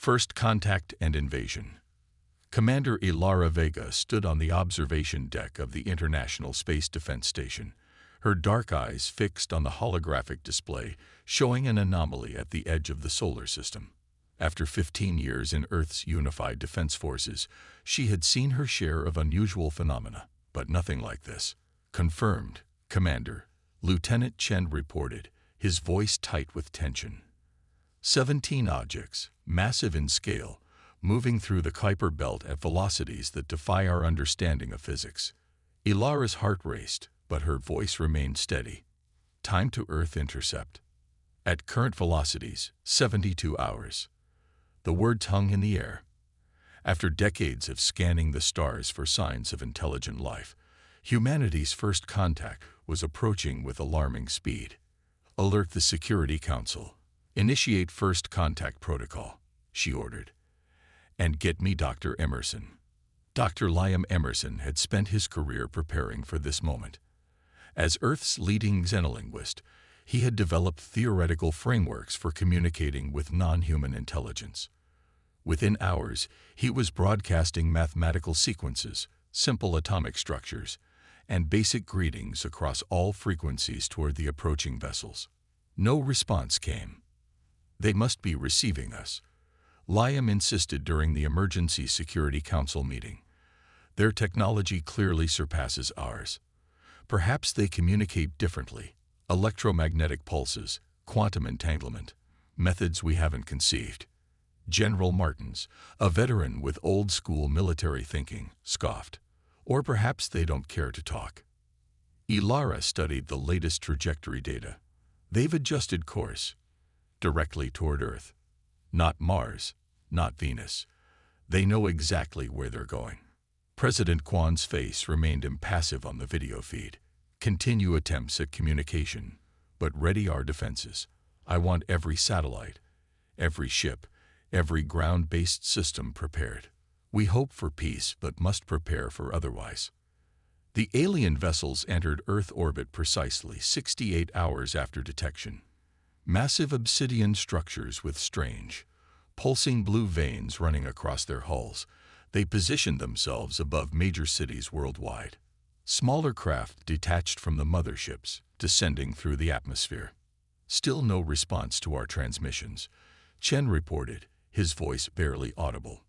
First Contact and Invasion. Commander Ilara Vega stood on the observation deck of the International Space Defense Station, her dark eyes fixed on the holographic display showing an anomaly at the edge of the solar system. After 15 years in Earth's unified defense forces, she had seen her share of unusual phenomena, but nothing like this. Confirmed, Commander, Lieutenant Chen reported, his voice tight with tension. 17 objects, massive in scale, moving through the Kuiper belt at velocities that defy our understanding of physics. Ilara's heart raced, but her voice remained steady. Time to Earth intercept. At current velocities, 72 hours. The words hung in the air. After decades of scanning the stars for signs of intelligent life, humanity's first contact was approaching with alarming speed. Alert the Security Council. Initiate first contact protocol, she ordered. And get me Dr. Emerson. Dr. Liam Emerson had spent his career preparing for this moment. As Earth's leading xenolinguist, he had developed theoretical frameworks for communicating with non-human intelligence. Within hours, he was broadcasting mathematical sequences, simple atomic structures, and basic greetings across all frequencies toward the approaching vessels. No response came. They must be receiving us, Liam insisted during the Emergency Security Council meeting. Their technology clearly surpasses ours. Perhaps they communicate differently. Electromagnetic pulses, quantum entanglement, methods we haven't conceived. General Martins, a veteran with old-school military thinking, scoffed. Or perhaps they don't care to talk. Ilara studied the latest trajectory data. They've adjusted course. Directly toward Earth. Not Mars, not Venus. They know exactly where they're going. President Kwan's face remained impassive on the video feed. Continue attempts at communication, but ready our defenses. I want every satellite, every ship, every ground-based system prepared. We hope for peace, but must prepare for otherwise. The alien vessels entered Earth orbit precisely 68 hours after detection. Massive obsidian structures with strange, pulsing blue veins running across their hulls, they positioned themselves above major cities worldwide. Smaller craft detached from the motherships, descending through the atmosphere. Still no response to our transmissions, Chen reported, his voice barely audible.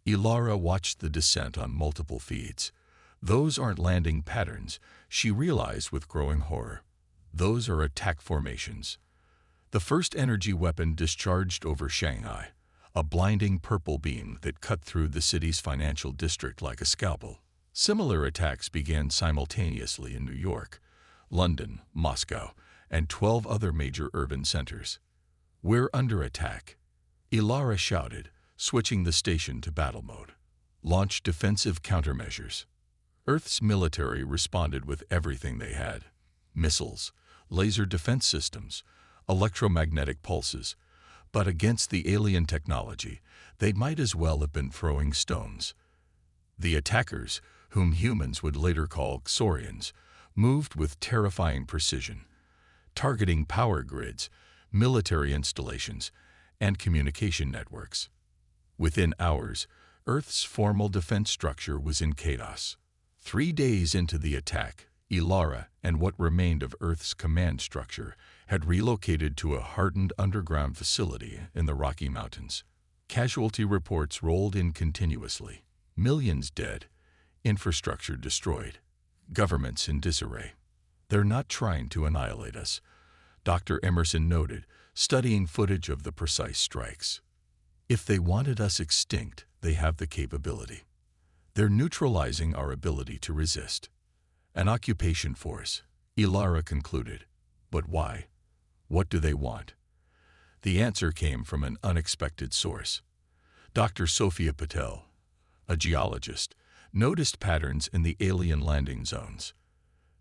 Ilara watched the descent on multiple feeds. Those aren't landing patterns, she realized with growing horror. Those are attack formations. The first energy weapon discharged over Shanghai, a blinding purple beam that cut through the city's financial district like a scalpel. Similar attacks began simultaneously in New York, London, Moscow, and 12 other major urban centers. We're under attack, Ilara shouted, switching the station to battle mode. Launch defensive countermeasures. Earth's military responded with everything they had. Missiles, laser defense systems, electromagnetic pulses. But against the alien technology, they might as well have been throwing stones. The attackers, whom humans would later call Xorians, moved with terrifying precision, targeting power grids, military installations, and communication networks. Within hours, Earth's formal defense structure was in chaos. 3 days into the attack, Ilara and what remained of Earth's command structure had relocated to a hardened underground facility in the Rocky Mountains. Casualty reports rolled in continuously. Millions dead, infrastructure destroyed, governments in disarray. They're not trying to annihilate us, Dr. Emerson noted, studying footage of the precise strikes. If they wanted us extinct, they have the capability. They're neutralizing our ability to resist. An occupation force, Ilara concluded. But why? What do they want? The answer came from an unexpected source. Dr. Sophia Patel, a geologist, noticed patterns in the alien landing zones.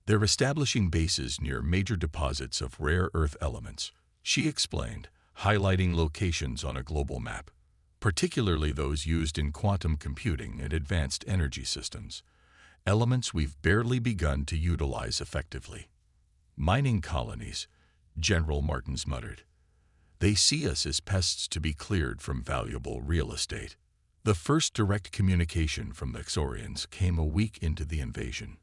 They're establishing bases near major deposits of rare earth elements, she explained, highlighting locations on a global map, particularly those used in quantum computing and advanced energy systems, elements we've barely begun to utilize effectively. Mining colonies, General Martins muttered. They see us as pests to be cleared from valuable real estate. The first direct communication from the Xorians came a week into the invasion.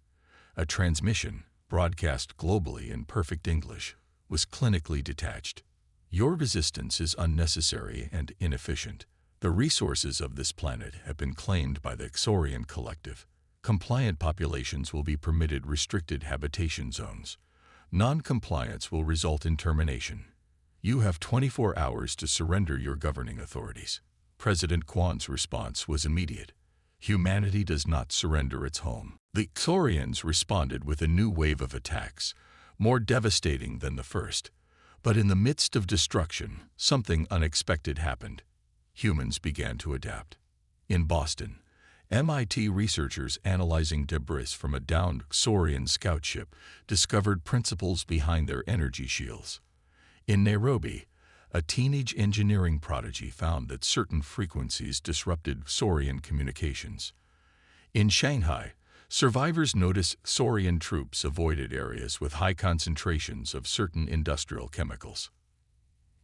A transmission, broadcast globally in perfect English, was clinically detached. Your resistance is unnecessary and inefficient. The resources of this planet have been claimed by the Xorian collective. Compliant populations will be permitted restricted habitation zones. Non-compliance will result in termination. You have 24 hours to surrender your governing authorities. President Kwan's response was immediate. Humanity does not surrender its home. The Xorians responded with a new wave of attacks, more devastating than the first. But in the midst of destruction, something unexpected happened. Humans began to adapt. In Boston, MIT researchers analyzing debris from a downed Xorian scout ship discovered principles behind their energy shields. In Nairobi, a teenage engineering prodigy found that certain frequencies disrupted Xorian communications. In Shanghai, survivors noticed Xorian troops avoided areas with high concentrations of certain industrial chemicals.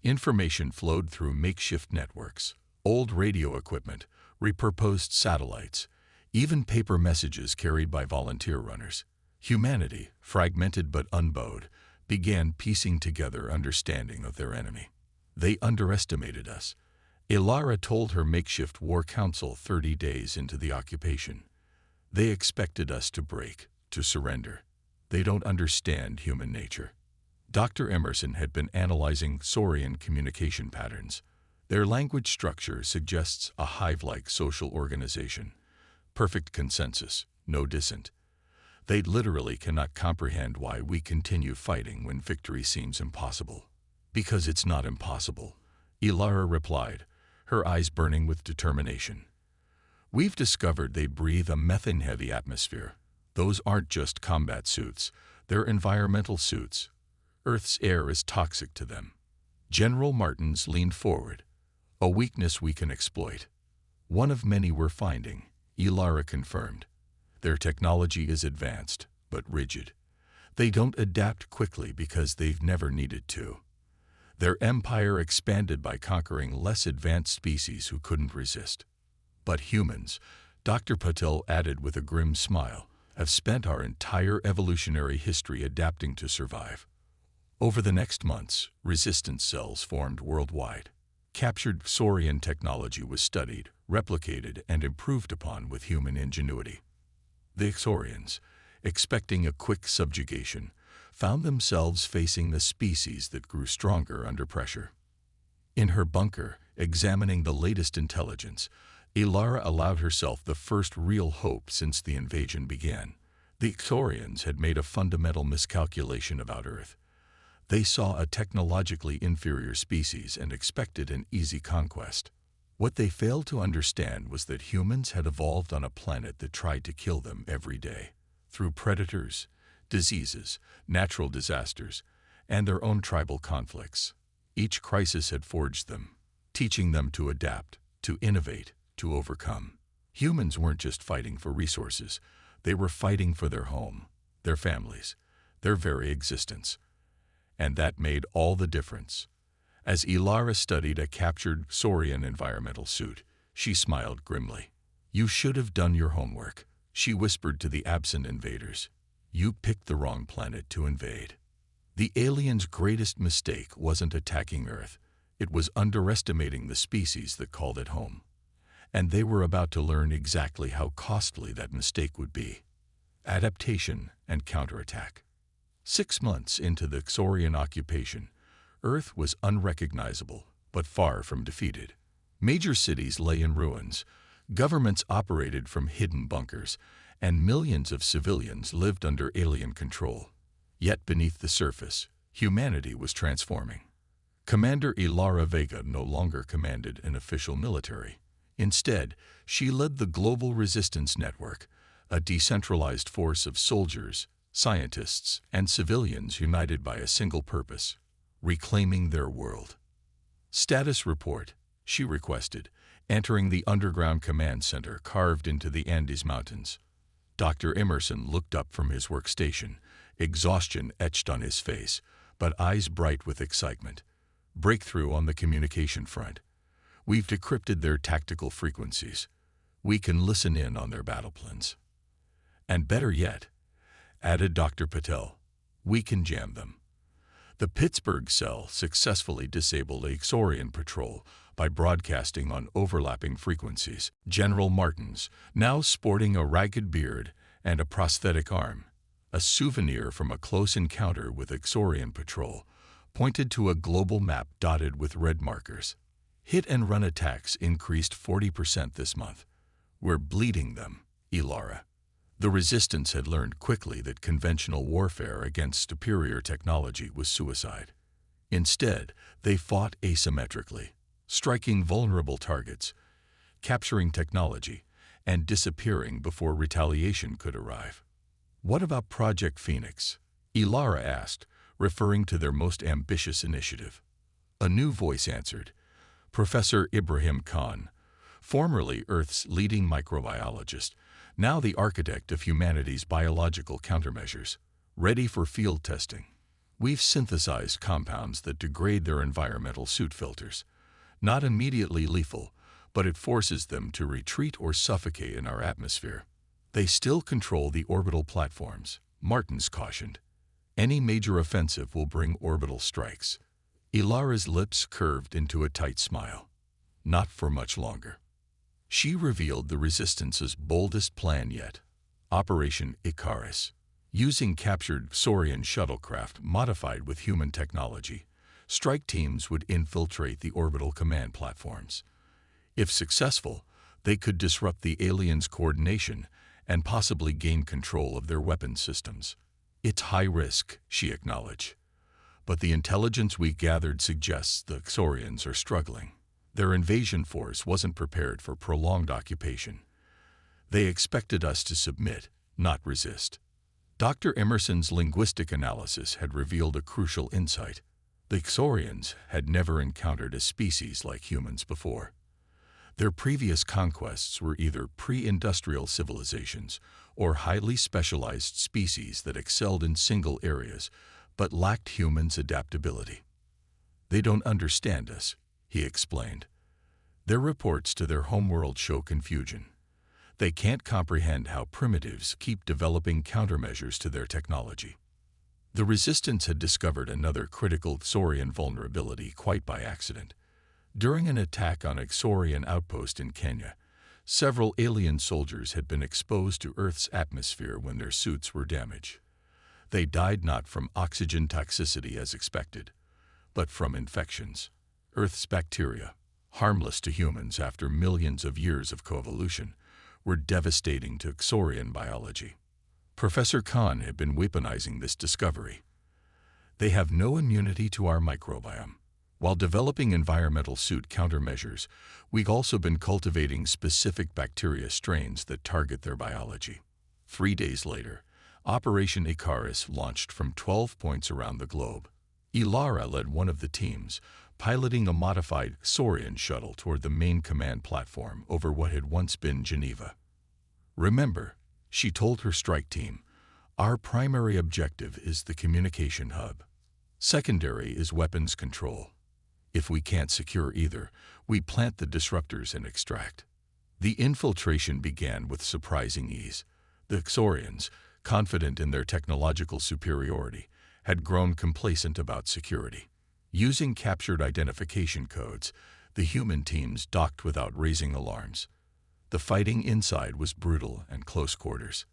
Information flowed through makeshift networks, old radio equipment, repurposed satellites, even paper messages carried by volunteer runners. Humanity, fragmented but unbowed, began piecing together understanding of their enemy. They underestimated us. Ilara told her makeshift war council 30 days into the occupation. They expected us to break, to surrender. They don't understand human nature. Dr. Emerson had been analyzing Xorian communication patterns. Their language structure suggests a hive-like social organization. Perfect consensus, no dissent. They literally cannot comprehend why we continue fighting when victory seems impossible. Because it's not impossible, Ilara replied, her eyes burning with determination. We've discovered they breathe a methane-heavy atmosphere. Those aren't just combat suits, they're environmental suits. Earth's air is toxic to them. General Martins leaned forward. A weakness we can exploit. One of many we're finding, Ilara confirmed. Their technology is advanced, but rigid. They don't adapt quickly because they've never needed to. Their empire expanded by conquering less advanced species who couldn't resist. But humans, Dr. Patel added with a grim smile, have spent our entire evolutionary history adapting to survive. Over the next months, resistance cells formed worldwide. Captured Xorian technology was studied, replicated, and improved upon with human ingenuity. The Xorians, expecting a quick subjugation, found themselves facing the species that grew stronger under pressure. In her bunker, examining the latest intelligence, Ilara allowed herself the first real hope since the invasion began. The Xorians had made a fundamental miscalculation about Earth. They saw a technologically inferior species and expected an easy conquest. What they failed to understand was that humans had evolved on a planet that tried to kill them every day, through predators, diseases, natural disasters, and their own tribal conflicts. Each crisis had forged them, teaching them to adapt, to innovate, to overcome. Humans weren't just fighting for resources, they were fighting for their home, their families, their very existence. And that made all the difference. As Ilara studied a captured Xorian environmental suit, she smiled grimly. You should have done your homework, she whispered to the absent invaders. You picked the wrong planet to invade. The aliens' greatest mistake wasn't attacking Earth. It was underestimating the species that called it home. And they were about to learn exactly how costly that mistake would be. Adaptation and counterattack. 6 months into the Xorian occupation, Earth was unrecognizable, but far from defeated. Major cities lay in ruins, governments operated from hidden bunkers, and millions of civilians lived under alien control. Yet beneath the surface, humanity was transforming. Commander Ilara Vega no longer commanded an official military. Instead, she led the Global Resistance Network, a decentralized force of soldiers, scientists, and civilians united by a single purpose: reclaiming their world. Status report, she requested, entering the underground command center carved into the Andes Mountains. Dr. Emerson looked up from his workstation, exhaustion etched on his face, but eyes bright with excitement. Breakthrough on the communication front. We've decrypted their tactical frequencies. We can listen in on their battle plans. And better yet, added Dr. Patel, we can jam them. The Pittsburgh cell successfully disabled a Xorian patrol by broadcasting on overlapping frequencies. General Martins, now sporting a ragged beard and a prosthetic arm, a souvenir from a close encounter with Xorian patrol, pointed to a global map dotted with red markers. Hit-and-run attacks increased 40% this month. We're bleeding them, Ilara. The Resistance had learned quickly that conventional warfare against superior technology was suicide. Instead, they fought asymmetrically, striking vulnerable targets, capturing technology, and disappearing before retaliation could arrive. What about Project Phoenix? Ilara asked, referring to their most ambitious initiative. A new voice answered, Professor Ibrahim Khan, formerly Earth's leading microbiologist, now the architect of humanity's biological countermeasures, ready for field testing. We've synthesized compounds that degrade their environmental suit filters. Not immediately lethal, but it forces them to retreat or suffocate in our atmosphere. They still control the orbital platforms, Martins cautioned. Any major offensive will bring orbital strikes. Ilara's lips curved into a tight smile. Not for much longer. She revealed the Resistance's boldest plan yet, Operation Icarus. Using captured Xorian shuttlecraft modified with human technology, strike teams would infiltrate the orbital command platforms. If successful, they could disrupt the aliens' coordination and possibly gain control of their weapons systems. It's high risk, she acknowledged. But the intelligence we gathered suggests the Xorians are struggling. Their invasion force wasn't prepared for prolonged occupation. They expected us to submit, not resist. Dr. Emerson's linguistic analysis had revealed a crucial insight. The Xorians had never encountered a species like humans before. Their previous conquests were either pre-industrial civilizations or highly specialized species that excelled in single areas but lacked humans' adaptability. They don't understand us, he explained. Their reports to their homeworld show confusion. They can't comprehend how primitives keep developing countermeasures to their technology. The Resistance had discovered another critical Xorian vulnerability quite by accident. During an attack on a Xorian outpost in Kenya, several alien soldiers had been exposed to Earth's atmosphere when their suits were damaged. They died not from oxygen toxicity as expected, but from infections. Earth's bacteria, harmless to humans after millions of years of coevolution, were devastating to Xorian biology. Professor Khan had been weaponizing this discovery. They have no immunity to our microbiome. While developing environmental suit countermeasures, we've also been cultivating specific bacteria strains that target their biology. 3 days later, Operation Icarus launched from 12 points around the globe. Ilara led one of the teams, piloting a modified Xorian shuttle toward the main command platform over what had once been Geneva. Remember, she told her strike team, our primary objective is the communication hub. Secondary is weapons control. If we can't secure either, we plant the disruptors and extract. The infiltration began with surprising ease. The Xorians, confident in their technological superiority, had grown complacent about security. Using captured identification codes, the human teams docked without raising alarms. The fighting inside was brutal and close quarters.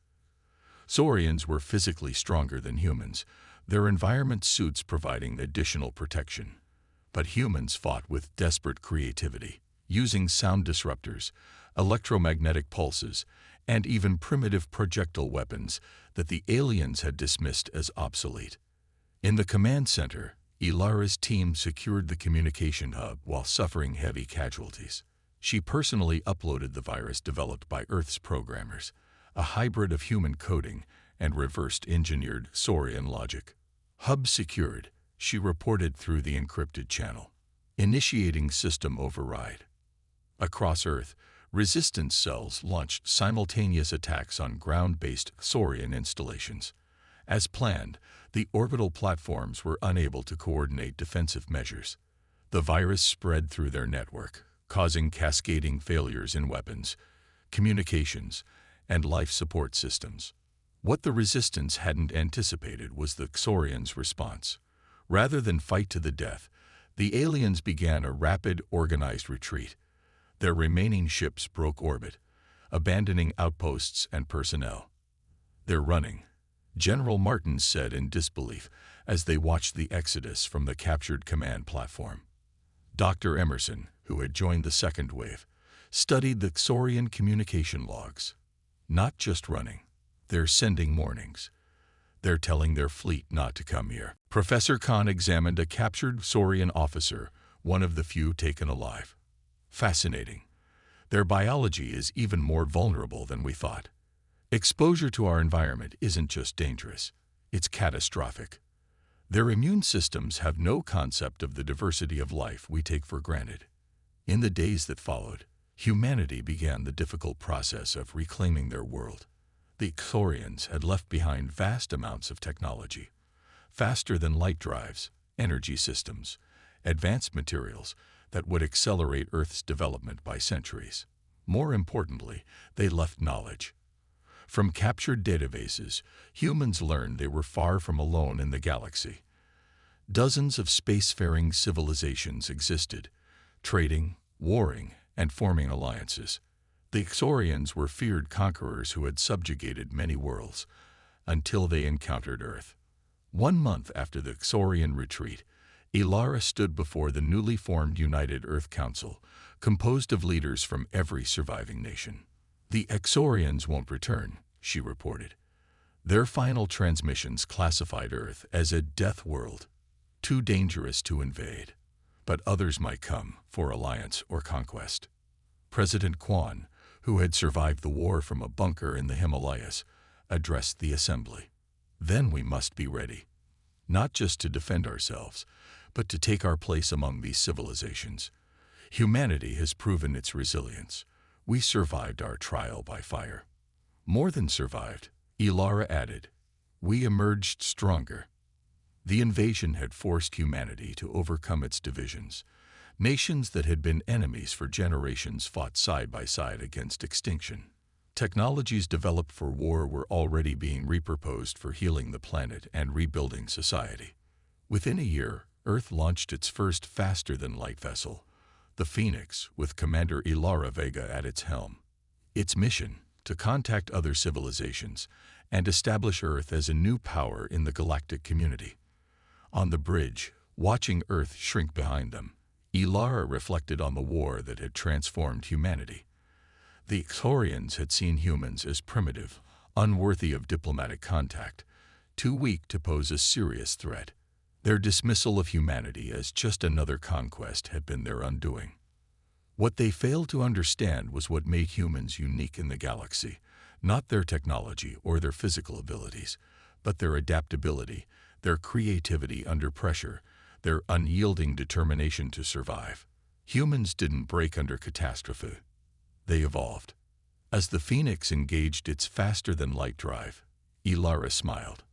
Xorians were physically stronger than humans, their environment suits providing additional protection. But humans fought with desperate creativity, using sound disruptors, electromagnetic pulses, and even primitive projectile weapons that the aliens had dismissed as obsolete. In the command center, Ilara's team secured the communication hub while suffering heavy casualties. She personally uploaded the virus developed by Earth's programmers, a hybrid of human coding and reversed-engineered Xorian logic. Hub secured, she reported through the encrypted channel. Initiating system override. Across Earth, Resistance cells launched simultaneous attacks on ground-based Xorian installations. As planned, the orbital platforms were unable to coordinate defensive measures. The virus spread through their network, causing cascading failures in weapons, communications, and life support systems. What the Resistance hadn't anticipated was the Xorians' response. Rather than fight to the death, the aliens began a rapid, organized retreat. Their remaining ships broke orbit, abandoning outposts and personnel. "They're running," General Martin said in disbelief as they watched the exodus from the captured command platform. Dr. Emerson, who had joined the second wave, studied the Xorian communication logs. Not just running, they're sending warnings. They're telling their fleet not to come here. Professor Khan examined a captured Xorian officer, one of the few taken alive. Fascinating. Their biology is even more vulnerable than we thought. Exposure to our environment isn't just dangerous, it's catastrophic. Their immune systems have no concept of the diversity of life we take for granted. In the days that followed, humanity began the difficult process of reclaiming their world. The Xorians had left behind vast amounts of technology, faster than light drives, energy systems, advanced materials that would accelerate Earth's development by centuries. More importantly, they left knowledge. From captured databases, humans learned they were far from alone in the galaxy. Dozens of spacefaring civilizations existed, trading, warring, and forming alliances. The Xorians were feared conquerors who had subjugated many worlds, until they encountered Earth. 1 month after the Xorian retreat, Ilara stood before the newly formed United Earth Council, composed of leaders from every surviving nation. "The Xorians won't return," she reported. Their final transmissions classified Earth as a death world, too dangerous to invade. But others might come for alliance or conquest. President Kwan, who had survived the war from a bunker in the Himalayas, addressed the assembly. "Then we must be ready, not just to defend ourselves, but to take our place among these civilizations. Humanity has proven its resilience. We survived our trial by fire." "More than survived," Ilara added. "We emerged stronger." The invasion had forced humanity to overcome its divisions. Nations that had been enemies for generations fought side by side against extinction. Technologies developed for war were already being repurposed for healing the planet and rebuilding society. Within a year, Earth launched its first faster-than-light vessel, the Phoenix, with Commander Ilara Vega at its helm. Its mission, to contact other civilizations and establish Earth as a new power in the galactic community. On the bridge, watching Earth shrink behind them, Ilara reflected on the war that had transformed humanity. The Xorians had seen humans as primitive, unworthy of diplomatic contact, too weak to pose a serious threat. Their dismissal of humanity as just another conquest had been their undoing. What they failed to understand was what made humans unique in the galaxy, not their technology or their physical abilities, but their adaptability, their creativity under pressure, their unyielding determination to survive. Humans didn't break under catastrophe. They evolved. As the Phoenix engaged its faster-than-light drive, Ilara smiled.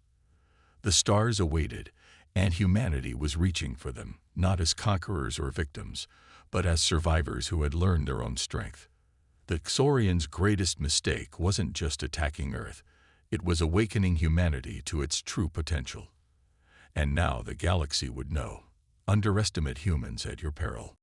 The stars awaited, and humanity was reaching for them, not as conquerors or victims, but as survivors who had learned their own strength. The Xorians' greatest mistake wasn't just attacking Earth, it was awakening humanity to its true potential. And now the galaxy would know. Underestimate humans at your peril.